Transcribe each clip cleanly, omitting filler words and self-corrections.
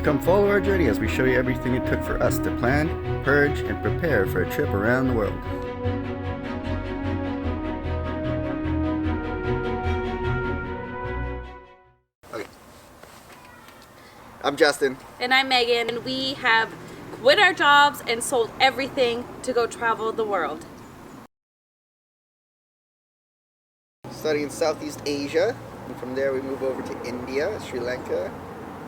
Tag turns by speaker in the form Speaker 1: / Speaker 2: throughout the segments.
Speaker 1: Come follow our journey as we show you everything it took for us to plan, purge, and prepare for a trip around the world. Okay. I'm Justin.
Speaker 2: And I'm Megan, and we have quit our jobs and sold everything to go travel the world.
Speaker 1: Starting in Southeast Asia, and from there we move over to India, Sri Lanka,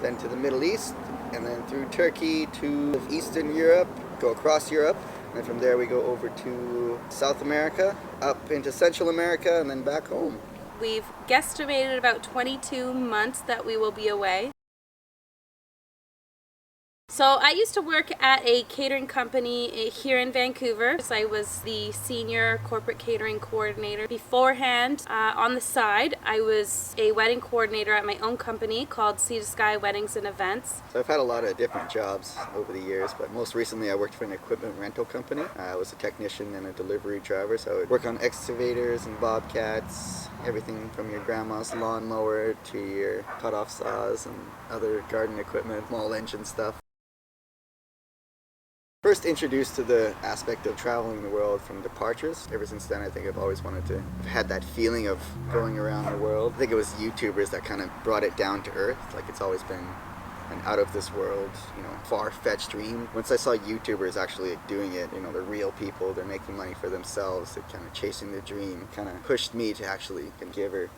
Speaker 1: then to the Middle East, and then through Turkey to Eastern Europe, go across Europe, and then from there we go over to South America, up into Central America, and then back home.
Speaker 2: We've guesstimated about 22 months that we will be away. So I used to work at a catering company here in Vancouver. So I was the senior corporate catering coordinator. Beforehand, on the side, I was a wedding coordinator at my own company called Sea to Sky Weddings and Events.
Speaker 1: So I've had a lot of different jobs over the years, but most recently I worked for an equipment rental company. I was a technician and a delivery driver, so I would work on excavators and bobcats, everything from your grandma's lawnmower to your cut-off saws and other garden equipment, small engine stuff. First introduced to the aspect of traveling the world from departures. Ever since then, I think I've always wanted to have had that feeling of going around the world. I think it was YouTubers that kind of brought it down to earth. Like, it's always been an out of this world, far-fetched dream. Once I saw YouTubers actually doing it, they're real people, they're making money for themselves, they're kind of chasing their dream, kind of pushed me to actually give her.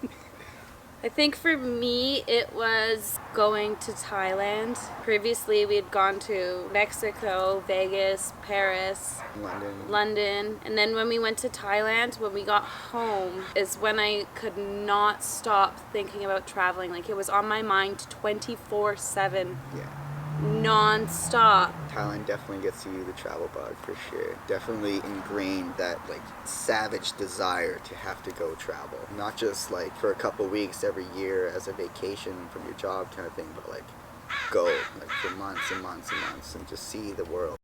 Speaker 2: I think for me, it was going to Thailand. Previously, we had gone to Mexico, Vegas, Paris, London. And then when we went to Thailand, when we got home, is when I could not stop thinking about traveling. Like, it was on my mind 24/7.
Speaker 1: Yeah.
Speaker 2: Non-stop.
Speaker 1: Thailand definitely gets you the travel bug for sure. Definitely ingrained that savage desire to have to go travel. Not just for a couple weeks every year as a vacation from your job kind of thing, but go for months and months and months and just see the world.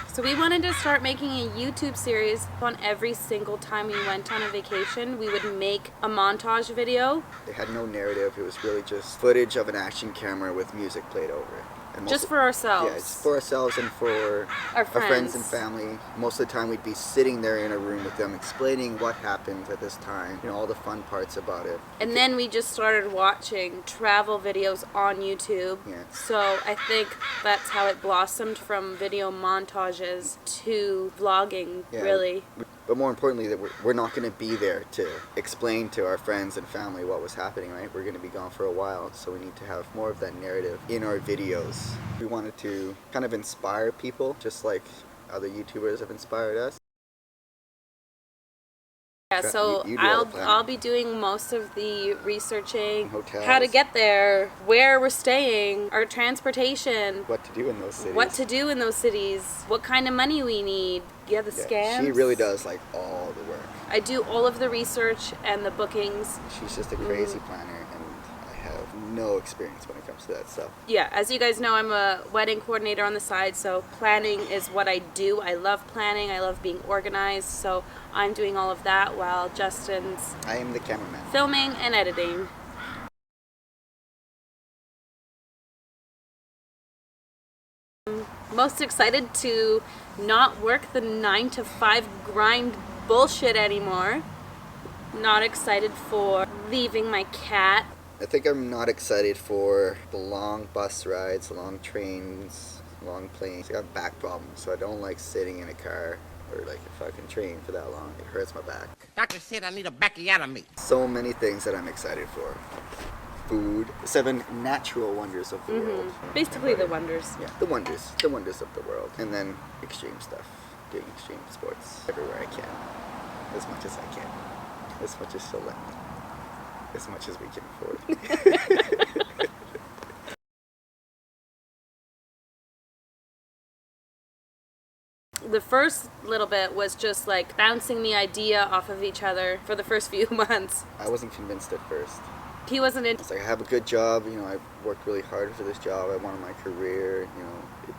Speaker 2: So we wanted to start making a YouTube series on every single time we went on a vacation. We would make a montage video.
Speaker 1: It had no narrative. It was really just footage of an action camera with music played over it.
Speaker 2: Just for ourselves.
Speaker 1: Yeah, it's for ourselves and for our friends and family. Most of the time we'd be sitting there in a room with them explaining what happened at this time, all the fun parts about it.
Speaker 2: And then we just started watching travel videos on YouTube.
Speaker 1: Yeah.
Speaker 2: So I think that's how it blossomed from video montages to vlogging, really.
Speaker 1: But more importantly, that we're not going to be there to explain to our friends and family what was happening, right? We're going to be gone for a while, so we need to have more of that narrative in our videos. We wanted to kind of inspire people, just like other YouTubers have inspired us.
Speaker 2: Yeah, so I'll be doing most of the researching,
Speaker 1: hotels,
Speaker 2: how to get there, where we're staying, our transportation,
Speaker 1: what to do in those cities,
Speaker 2: what kind of money we need, the scams.
Speaker 1: She really does all the work.
Speaker 2: I do all of the research and the bookings.
Speaker 1: She's just a crazy planner, and I have no experience when it comes to that stuff.
Speaker 2: Yeah, as you guys know, I'm a wedding coordinator on the side, so planning is what I do. I love planning, I love being organized, so I'm doing all of that while Justin's...
Speaker 1: I am the cameraman.
Speaker 2: Filming and editing. Most excited to not work the 9-to-5 grind bullshit anymore. Not excited for leaving my cat.
Speaker 1: I think I'm not excited for the long bus rides, long trains, long planes. I got back problems, so I don't like sitting in a car or a fucking train for that long. It hurts my back.
Speaker 3: Doctor said I need a backiotomy.
Speaker 1: So many things that I'm excited for. Food, 7 natural wonders of the world.
Speaker 2: Basically the wonders.
Speaker 1: Yeah, the wonders of the world. And then extreme stuff, doing extreme sports everywhere I can, as much as I can, as much as she'll let me, as much as we can afford.
Speaker 2: The first little bit was just bouncing the idea off of each other for the first few months.
Speaker 1: I wasn't convinced at first.
Speaker 2: He wasn't in.
Speaker 1: It's I have a good job, I worked really hard for this job, I wanted my career,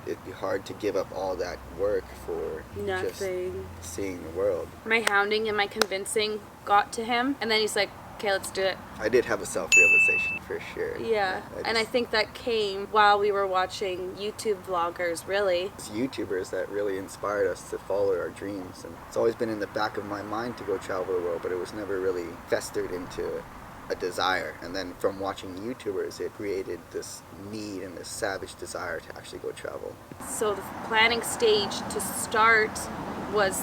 Speaker 1: it'd be hard to give up all that work for
Speaker 2: nothing.
Speaker 1: Just seeing the world.
Speaker 2: My hounding and my convincing got to him, and then he's like, okay, let's do it.
Speaker 1: I did have a self-realization for sure.
Speaker 2: Yeah, and I think that came while we were watching YouTube vloggers, really.
Speaker 1: It's YouTubers that really inspired us to follow our dreams, and it's always been in the back of my mind to go travel the world, but it was never really festered into a desire. And then from watching YouTubers, it created this need and this savage desire to actually go travel.
Speaker 2: So the planning stage to start was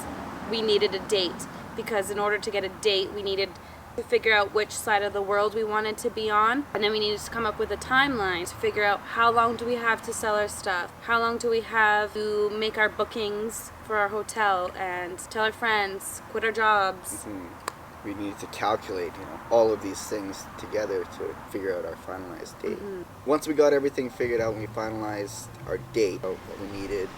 Speaker 2: we needed a date, because in order to get a date, we needed to figure out which side of the world we wanted to be on, and then we needed to come up with a timeline to figure out how long do we have to sell our stuff, how long do we have to make our bookings for our hotel and tell our friends, quit our jobs.
Speaker 1: We needed to calculate, all of these things together to figure out our finalized date. Once we got everything figured out, we finalized our date, what we needed,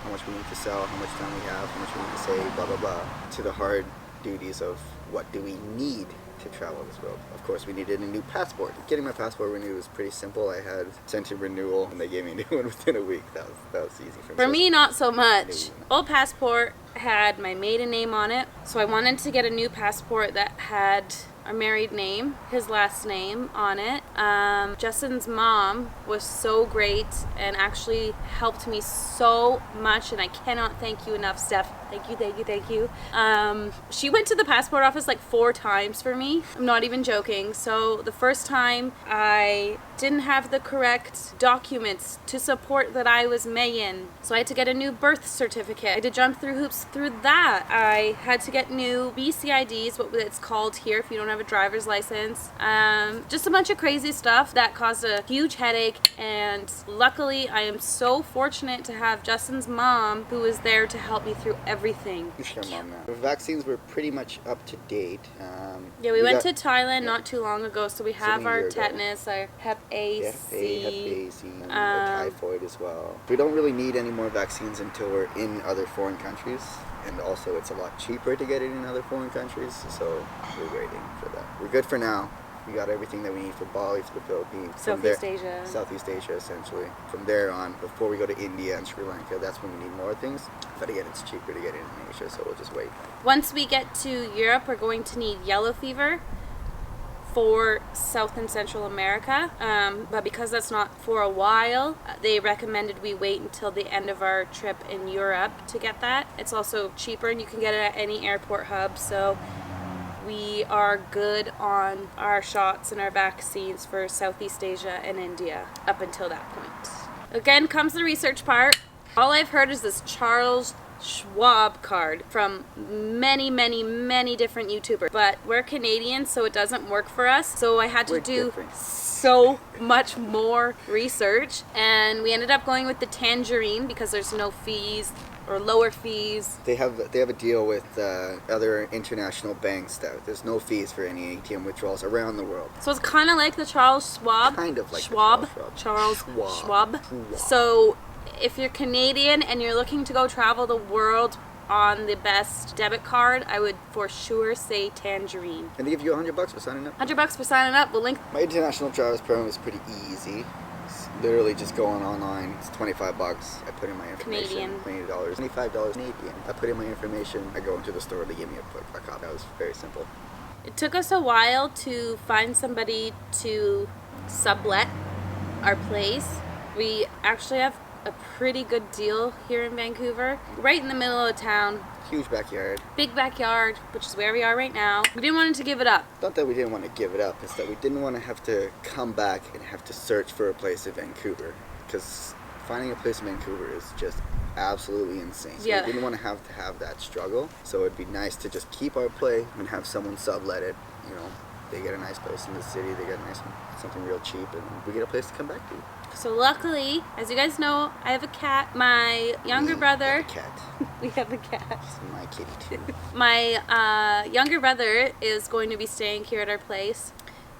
Speaker 1: how much we need to sell, how much time we have, how much we need to save, blah, blah, blah, to the hard duties of what do we need to travel this world. Of course, we needed a new passport. Getting my passport renewed was pretty simple. I had sent to renewal, and they gave me a new one within a week. That was easy for me.
Speaker 2: For me, not so much. Old passport had my maiden name on it, so I wanted to get a new passport that had our married name, his last name on it. Justin's mom was so great and actually helped me so much, and I cannot thank you enough, Steph. Thank you, thank you, thank you. She went to the passport office like 4 times for me. I'm not even joking. So the first time I didn't have the correct documents to support that I was Megan. So I had to get a new birth certificate. I had to jump through hoops through that. I had to get new BCIDs, what it's called here if you don't have a driver's license. Just a bunch of crazy stuff that caused a huge headache, and luckily I am so fortunate to have Justin's mom who was there to help me through everything.
Speaker 1: Sure, Mom. The vaccines were pretty much up to date.
Speaker 2: Yeah, we went to Thailand not too long ago, so we have our tetanus, our Hep A,
Speaker 1: Hep
Speaker 2: C,
Speaker 1: and typhoid as well. We don't really need any more vaccines until we're in other foreign countries, and also it's a lot cheaper to get it in other foreign countries, so we're waiting for that. We're good for now. We got everything that we need for Bali, for the Philippines.
Speaker 2: Southeast Asia.
Speaker 1: Southeast Asia, essentially. From there on, before we go to India and Sri Lanka, that's when we need more things. But again, it's cheaper to get it in Asia, so we'll just wait.
Speaker 2: Once we get to Europe, we're going to need yellow fever for South and Central America. But because that's not for a while, they recommended we wait until the end of our trip in Europe to get that. It's also cheaper, and you can get it at any airport hub, so we are good on our shots and our vaccines for Southeast Asia and India up until that point. Again comes the research part. All I've heard is this Charles Schwab card from many, many, many different YouTubers. But we're Canadian, so it doesn't work for us. So I had to do so much more research. And we ended up going with the Tangerine because there's no fees or lower fees.
Speaker 1: They have a deal with other international banks that there's no fees for any ATM withdrawals around the world.
Speaker 2: So it's kind of like the Charles Schwab.
Speaker 1: Kind of like
Speaker 2: Schwab.
Speaker 1: the
Speaker 2: Charles Schwab. So if you're Canadian and you're looking to go travel the world on the best debit card, I would for sure say Tangerine.
Speaker 1: And they give you $100 for signing up?
Speaker 2: $100 for signing up. We'll link.
Speaker 1: My international travelers program is pretty easy. Literally just going online. It's $25. I put in my information.
Speaker 2: Canadian.
Speaker 1: $20. $25 Canadian. I put in my information. I go into the store. They give me a copy. That was very simple.
Speaker 2: It took us a while to find somebody to sublet our place. We actually have a pretty good deal here in Vancouver. Right in the middle of town.
Speaker 1: Huge backyard.
Speaker 2: Big backyard, which is where we are right now. We didn't want to give it up.
Speaker 1: Not that we didn't want to give it up, it's that we didn't want to have to come back and have to search for a place in Vancouver. Because finding a place in Vancouver is just absolutely insane. So
Speaker 2: Yeah.
Speaker 1: we didn't want to have that struggle. So it'd be nice to just keep our play and have someone sublet it. They get a nice place in the city, they get something real cheap, and we get a place to come back to.
Speaker 2: So luckily, as you guys know, I have a cat. My younger brother...
Speaker 1: A cat.
Speaker 2: We have a cat.
Speaker 1: It's my kitty too.
Speaker 2: My younger brother is going to be staying here at our place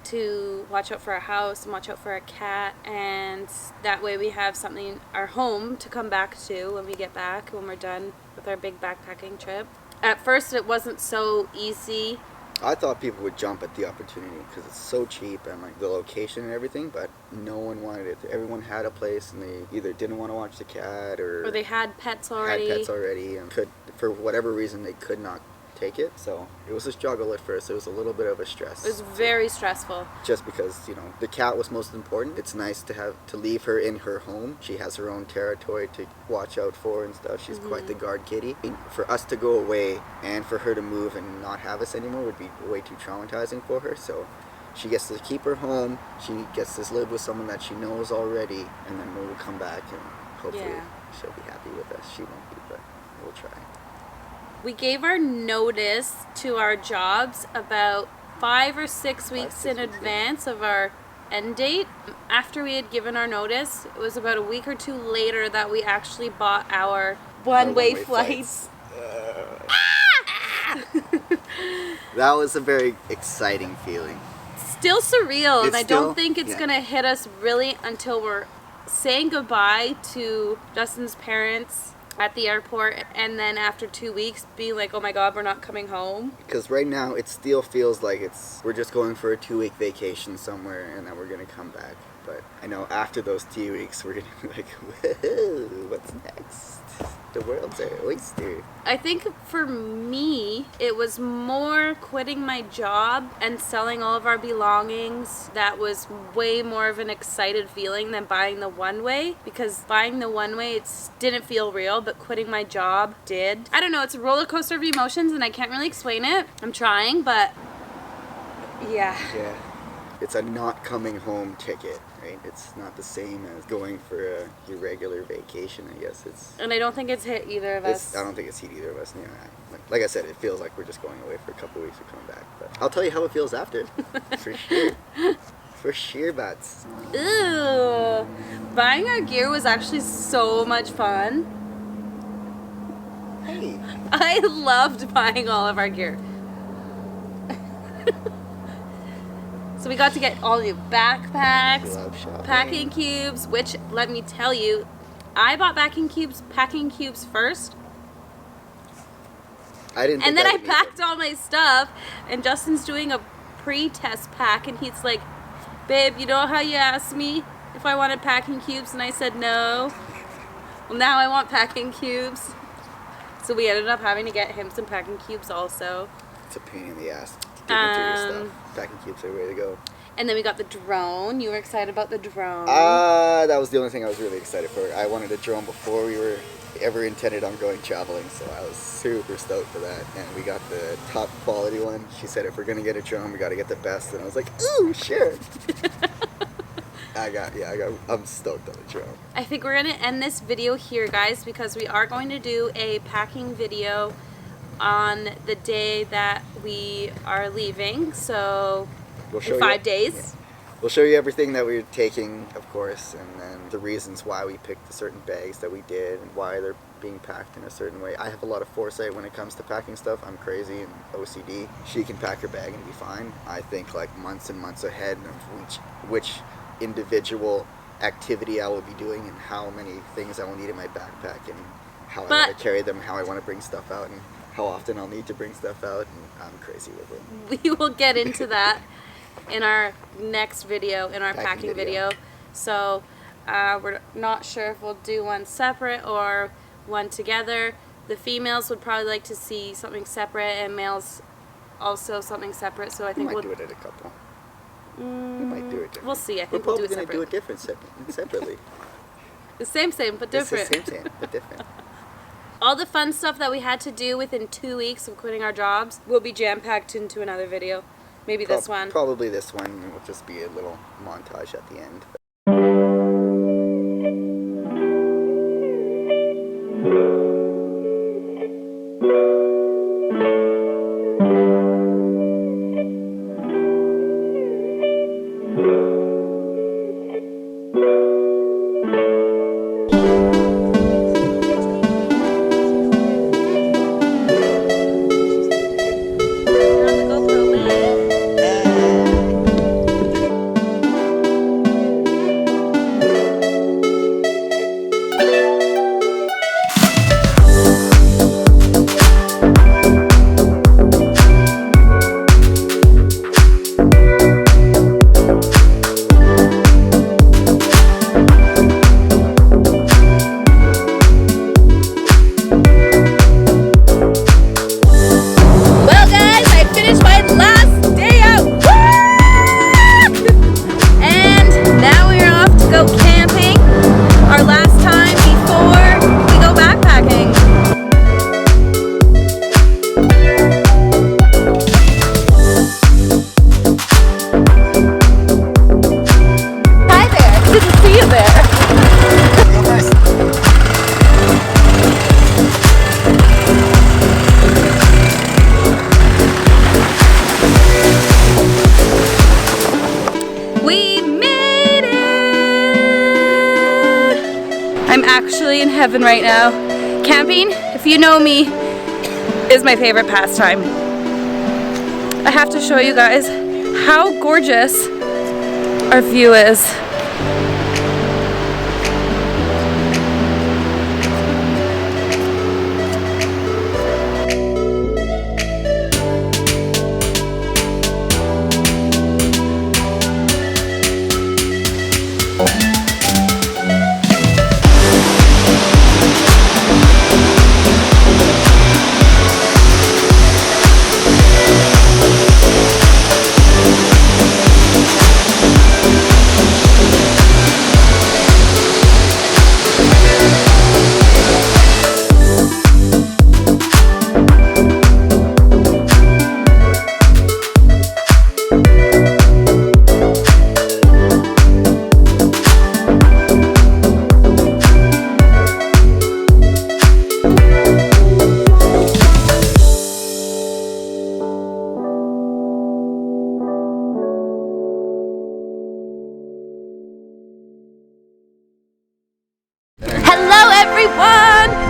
Speaker 2: to watch out for our house and watch out for our cat, and that way we have something, our home, to come back to when we get back, when we're done with our big backpacking trip. At first it wasn't so easy.
Speaker 1: I thought people would jump at the opportunity because it's so cheap and like the location and everything, but no one wanted it. Everyone had a place and they either didn't want to watch the cat or
Speaker 2: they had pets already.
Speaker 1: and for whatever reason they could not take it. So it was a struggle at first. It was a little bit of a stress.
Speaker 2: It was very stressful.
Speaker 1: Just because, you know, the cat was most important. It's nice to leave her in her home. She has her own territory to watch out for and stuff. She's quite the guard kitty. For us to go away and for her to move and not have us anymore would be way too traumatizing for her. So she gets to keep her home. She gets to live with someone that she knows already, and then we'll come back and hopefully she'll be happy with us. She won't be, but we'll try.
Speaker 2: We gave our notice to our jobs about 5 or 6 weeks in advance of our end date. After we had given our notice, it was about a week or two later that we actually bought our one-way flights.
Speaker 1: That was a very exciting feeling.
Speaker 2: Still surreal, and I
Speaker 1: still,
Speaker 2: don't think it's gonna hit us really until we're saying goodbye to Justin's parents at the airport, and then after 2 weeks being like, oh my god, we're not coming home.
Speaker 1: Because right now it still feels like we're just going for a 2-week vacation somewhere and then we're gonna come back. But I know after those 2 weeks we're gonna be like, whoa, what's next? The world's an oyster.
Speaker 2: I think for me, it was more quitting my job and selling all of our belongings. That was way more of an excited feeling than buying the one-way, because buying the one-way, it didn't feel real, but quitting my job did. I don't know, it's a roller coaster of emotions and I can't really explain it. I'm trying, but yeah.
Speaker 1: Yeah. It's a not coming home ticket, right? It's not the same as going for your regular vacation, I guess.
Speaker 2: And I don't think it's hit either of us.
Speaker 1: I don't think it's hit either of us. You know, like I said, it feels like we're just going away for a couple of weeks to come back. But I'll tell you how it feels after. For sure. For sure, bats.
Speaker 2: Ooh. Buying our gear was actually so much fun.
Speaker 1: Hey.
Speaker 2: I loved buying all of our gear. So we got to get all new backpacks, packing cubes, which, let me tell you, I bought packing cubes first. And then I packed all my stuff, and Justin's doing a pre-test pack, and he's like, babe, you know how you asked me if I wanted packing cubes, and I said no? Well, now I want packing cubes. So we ended up having to get him some packing cubes also.
Speaker 1: It's a pain in the ass. Digging through your stuff. Packing cubes are the way to go.
Speaker 2: And then we got the drone. You were excited about the drone.
Speaker 1: That was the only thing I was really excited for. I wanted a drone before we were ever intended on going traveling, so I was super stoked for that. And we got the top quality one. She said if we're gonna get a drone, we gotta get the best. And I was like, ooh, sure. I'm stoked on the drone.
Speaker 2: I think we're gonna end this video here, guys, because we are going to do a packing video on the day that we are leaving, so in 5 days.
Speaker 1: Yeah. We'll show you everything that we're taking, of course, and then the reasons why we picked the certain bags that we did and why they're being packed in a certain way. I have a lot of foresight when it comes to packing stuff. I'm crazy and OCD. She can pack her bag and be fine. I think like months and months ahead of which individual activity I will be doing and how many things I will need in my backpack and how I want to carry them, how I want to bring stuff out, and how often I'll need to bring stuff out, and I'm crazy with it.
Speaker 2: We will get into that in our next video, in our packing video. So we're not sure if we'll do one separate or one together. The females would probably like to see something separate, and males also something separate. So I think
Speaker 1: we'll do it at a couple. We might do it different.
Speaker 2: We'll see. I think
Speaker 1: we're
Speaker 2: we'll do it
Speaker 1: probably
Speaker 2: separate.
Speaker 1: going to do it separately.
Speaker 2: The same, but different.
Speaker 1: It's the same, but different.
Speaker 2: All the fun stuff that we had to do within 2 weeks of quitting our jobs will be jam-packed into another video. Maybe this one.
Speaker 1: Probably this one. It will just be a little montage at the end.
Speaker 2: We made it! I'm actually in heaven right now. Camping, if you know me, is my favorite pastime. I have to show you guys how gorgeous our view is.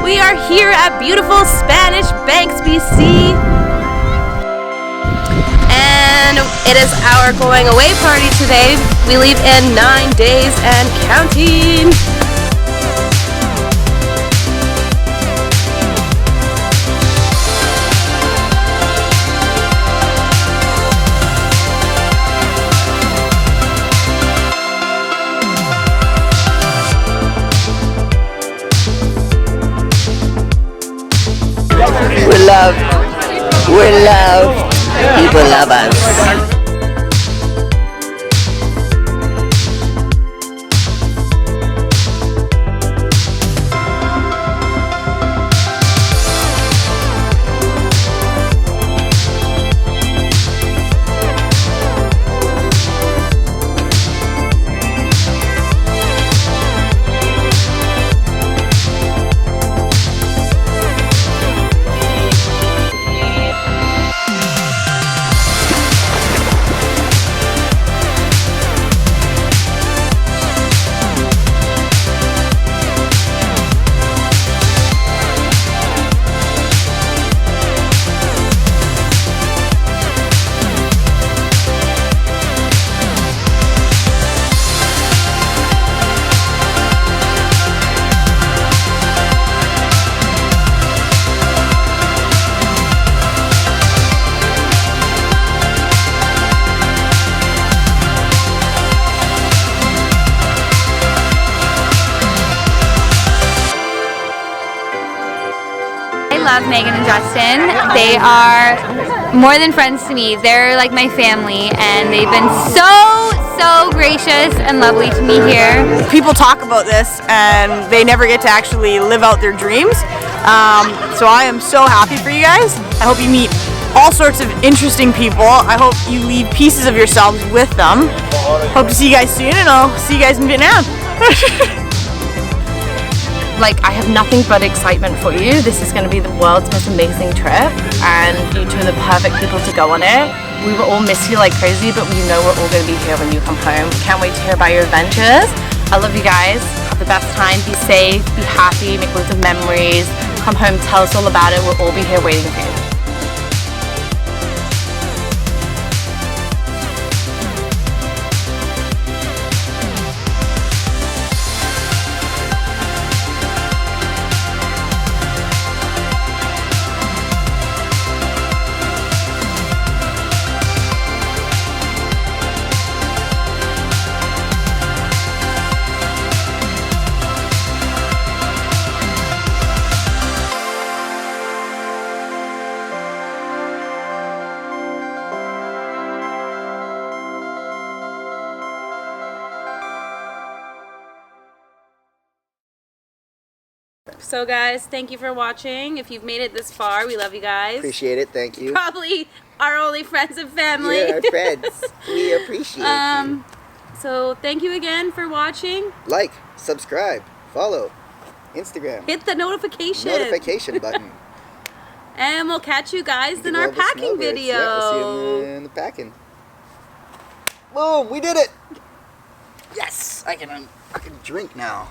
Speaker 2: We are here at beautiful Spanish Banks, BC. And it is our going away party today. We leave in 9 days and counting.
Speaker 4: We're loved. People love us.
Speaker 5: I love Megan and Justin. They are more than friends to me. They're like my family, and they've been so gracious and lovely to me here.
Speaker 6: People talk about this and they never get to actually live out their dreams. So I am so happy for you guys. I hope you meet all sorts of interesting people. I hope you leave pieces of yourselves with them. Hope to see you guys soon, and I'll see you guys in Vietnam.
Speaker 7: Like, I have nothing but excitement for you. This is going to be the world's most amazing trip, and you two are the perfect people to go on it. We will all miss you like crazy, but we know we're all going to be here when you come home. Can't wait to hear about your adventures. I love you guys. Have the best time. Be safe, be happy, make loads of memories. Come home, tell us all about it. We'll all be here waiting for you.
Speaker 2: So guys, thank you for watching. If you've made it this far, we love you guys.
Speaker 1: Appreciate it, thank you.
Speaker 2: Probably our only friends and family.
Speaker 1: Yeah, our friends. We appreciate you.
Speaker 2: So thank you again for watching.
Speaker 1: Like, subscribe, follow, Instagram.
Speaker 2: Hit the notification
Speaker 1: Button.
Speaker 2: And we'll catch you guys in our
Speaker 1: Global
Speaker 2: packing
Speaker 1: Snowbirds.
Speaker 2: video.
Speaker 1: Yeah, we'll see you in the packing. Boom, we did it! Yes, I can drink now.